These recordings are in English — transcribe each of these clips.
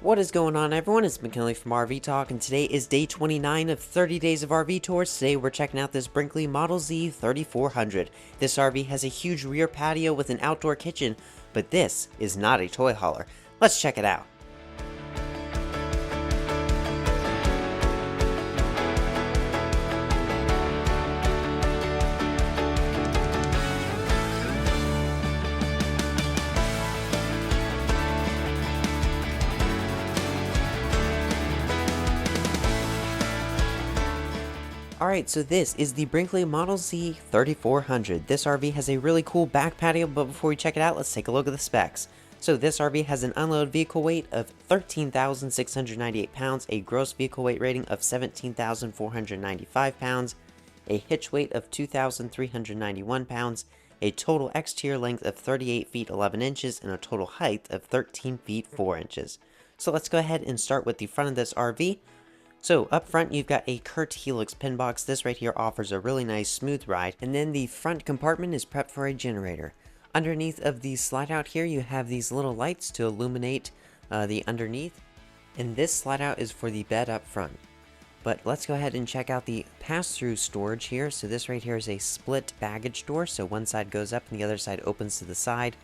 What is going on, everyone? It's McKinley from RV Talk, and today is day 29 of 30 days of RV tours. Today we're checking out this Brinkley Model Z 3400. This RV has a huge rear patio with an outdoor kitchen, but this is not a toy hauler. Let's check it out. Alright, so this is the Brinkley Model Z 3400. This RV has a really cool back patio, but before we check it out, let's take a look at the specs. So this RV has an unloaded vehicle weight of 13,698 pounds, a gross vehicle weight rating of 17,495 pounds, a hitch weight of 2,391 pounds, a total exterior length of 38 feet 11 inches, and a total height of 13 feet 4 inches. So let's go ahead and start with the front of this RV. So up front you've got a Kurt Helix pin box. This right here offers a really nice smooth ride, and then the front compartment is prepped for a generator. Underneath of the slide out here you have these little lights to illuminate the underneath, and this slide out is for the bed up front. But let's go ahead and check out the pass-through storage here. So this right here is a split baggage door, so one side goes up and the other side opens to the side.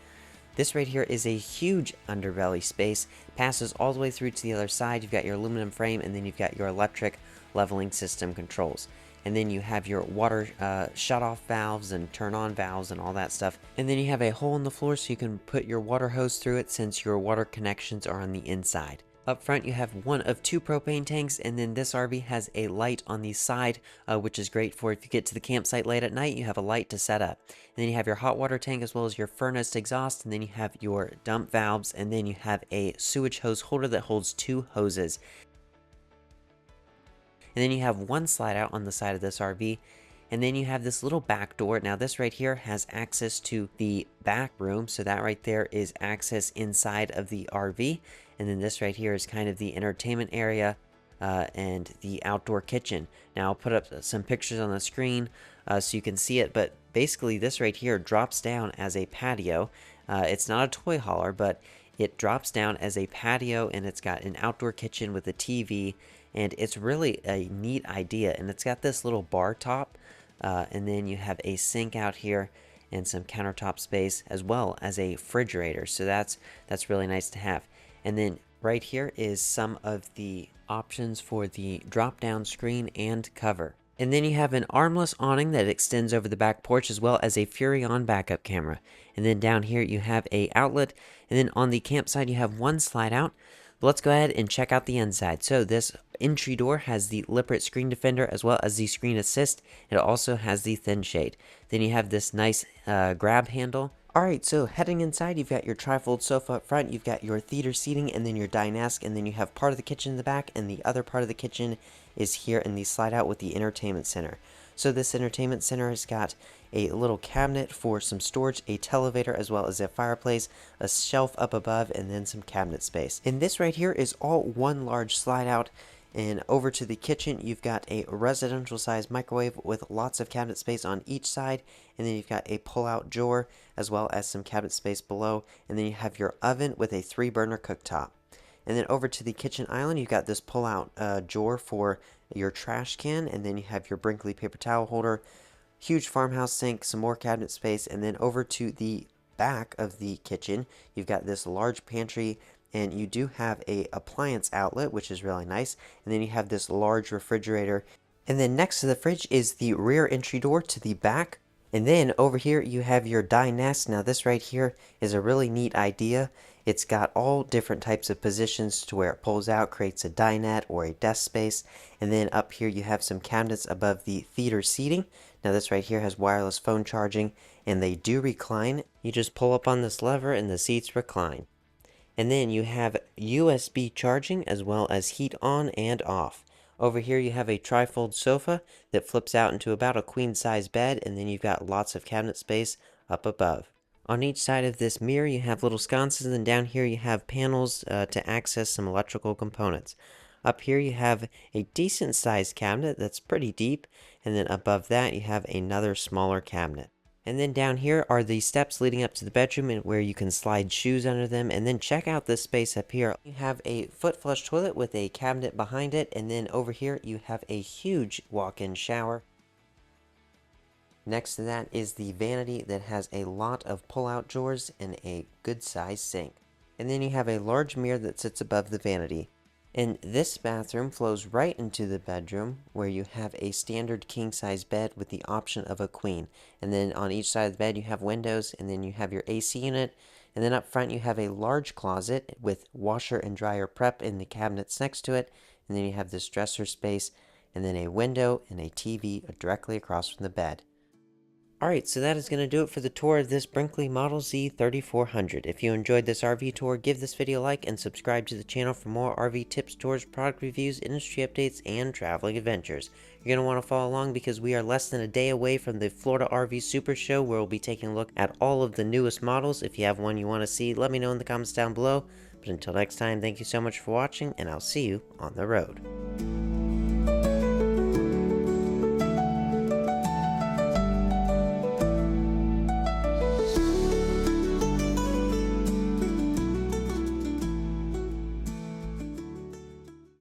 This right here is a huge underbelly space, passes all the way through to the other side. You've got your aluminum frame, and then you've got your electric leveling system controls. And then you have your water shut-off valves and turn-on valves and all that stuff. And then you have a hole in the floor so you can put your water hose through it, since your water connections are on the inside. Up front you have one of two propane tanks, and then this RV has a light on the side, which is great for if you get to the campsite late at night, you have a light to set up. And then you have your hot water tank as well as your furnace exhaust, and then you have your dump valves, and then you have a sewage hose holder that holds two hoses. And then you have one slide out on the side of this RV. And then you have this little back door. Now this right here has access to the back room, so that right there is access inside of the RV. And then this right here is kind of the entertainment area and the outdoor kitchen. Now I'll put up some pictures on the screen so you can see it, but basically this right here drops down as a patio. It's not a toy hauler, but it drops down as a patio, and it's got an outdoor kitchen with a TV, and it's really a neat idea. And it's got this little bar top. And then you have a sink out here and some countertop space, as well as a refrigerator. So that's really nice to have. And then right here is some of the options for the drop down screen and cover. And then you have an armless awning that extends over the back porch, as well as a Furrion backup camera. And then down here you have a outlet, and then on the campsite you have one slide out. Let's go ahead and check out the inside. So this entry door has the Lippert screen defender as well as the screen assist. It also has the thin shade. Then you have this nice grab handle. Alright, so heading inside, you've got your trifold sofa up front, you've got your theater seating, and then your dinette, and then you have part of the kitchen in the back, and the other part of the kitchen is here in the slide out with the entertainment center. So this entertainment center has got a little cabinet for some storage, a televator, as well as a fireplace, a shelf up above, and then some cabinet space. And this right here is all one large slide out. And over to the kitchen, you've got a residential size microwave with lots of cabinet space on each side, and then you've got a pull-out drawer as well as some cabinet space below, and then you have your oven with a 3-burner cooktop. And then over to the kitchen island, you've got this pull-out drawer for your trash can, and then you have your Brinkley paper towel holder, huge farmhouse sink, some more cabinet space, and then over to the back of the kitchen, you've got this large pantry, and you do have a appliance outlet, which is really nice, and then you have this large refrigerator. And then next to the fridge is the rear entry door to the back. And then over here you have your dinette. Now this right here is a really neat idea. It's got all different types of positions to where it pulls out, creates a dinette or a desk space. And then up here you have some cabinets above the theater seating. Now this right here has wireless phone charging, and they do recline. You just pull up on this lever and the seats recline. And then you have USB charging as well as heat on and off. Over here you have a trifold sofa that flips out into about a queen size bed, and then you've got lots of cabinet space up above. On each side of this mirror you have little sconces, and down here you have panels to access some electrical components. Up here you have a decent sized cabinet that's pretty deep, and then above that you have another smaller cabinet. And then down here are the steps leading up to the bedroom and where you can slide shoes under them. And then check out this space up here. You have a foot flush toilet with a cabinet behind it. And then over here you have a huge walk-in shower. Next to that is the vanity that has a lot of pull-out drawers and a good-sized sink. And then you have a large mirror that sits above the vanity. And this bathroom flows right into the bedroom where you have a standard king-size bed with the option of a queen. And then on each side of the bed you have windows, and then you have your AC unit. And then up front you have a large closet with washer and dryer prep in the cabinets next to it. And then you have this dresser space, and then a window and a TV directly across from the bed. Alright, so that is going to do it for the tour of this Brinkley Model Z 3400. If you enjoyed this RV tour, give this video a like and subscribe to the channel for more RV tips, tours, product reviews, industry updates, and traveling adventures. You're going to want to follow along because we are less than a day away from the Florida RV Super Show, where we'll be taking a look at all of the newest models. If you have one you want to see, let me know in the comments down below. But until next time, thank you so much for watching, and I'll see you on the road.